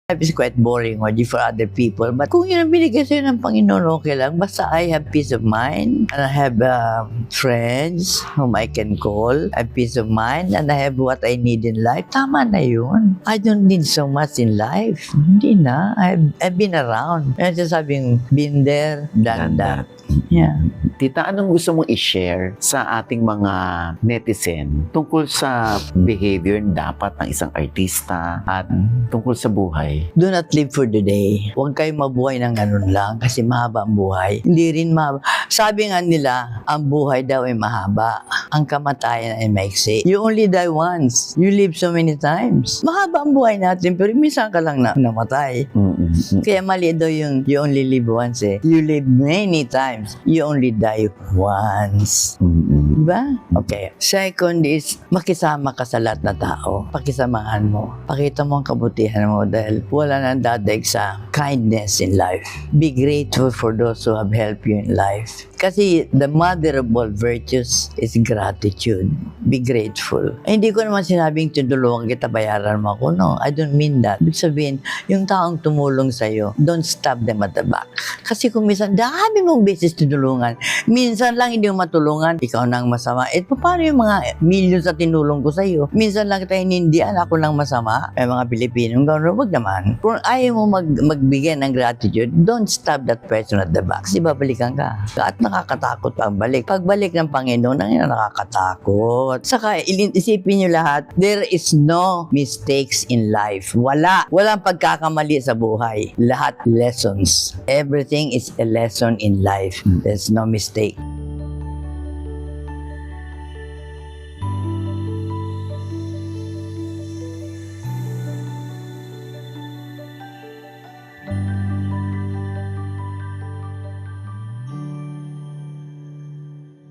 Life is quite boring for other people. But kung yun ang binigay sa'yo ng Panginoon, okay lang. Basta I have peace of mind, and I have friends whom I can call. I have peace of mind, and I have what I need in life. Tama na yun. I don't need so much in life. Hindi na. I've been around. And sabing, been there, done that. Yeah. Tita, anong gusto mong i-share sa ating mga netizen tungkol sa behavior dapat ng isang artista at tungkol sa buhay? Do not live for the day. Huwag kayong mabuhay ng ganun lang kasi mahaba ang buhay. Hindi rin mahaba. Sabi nga nila, ang buhay daw ay mahaba. Ang kamatayan ay maiksi. You only die once. You live so many times. Mahaba ang buhay natin pero minsan ka lang namatay. Kaya mali daw yung you only live once eh. You live many times. You only die once. Diba? Okay. Second is, makisama ka sa lahat na tao. Pakisamahan mo. Pakita mo ang kabutihan mo dahil wala nang dadaig sa kindness in life. Be grateful for those who have helped you in life. Kasi the mother of all virtues is gratitude. Be grateful. Hindi ko naman sinabing tinulungan kita, bayaran mo ako. No, I don't mean that. Ibig sabihin, yung taong tumulong sa'yo, don't stab them at the back. Kasi kung minsan, dami mong beses tinulungan. Minsan lang hindi mo matulungan, ikaw nang masama. Paano yung mga millions na tinulong ko sa'yo? Minsan lang kita hinindihan, ako lang masama. Mga Pilipino, wag naman. Kung ayaw mo magbigay ng gratitude, don't stab that person at the back. Kasi babalikan ka. At nakakatakot pa ang balik. Pagbalik ng Panginoon, ang nakakatakot. Saka, isipin nyo lahat, there is no mistakes in life. Walang pagkakamali sa buhay. Lahat lessons. Everything is a lesson in life. There's no mistake.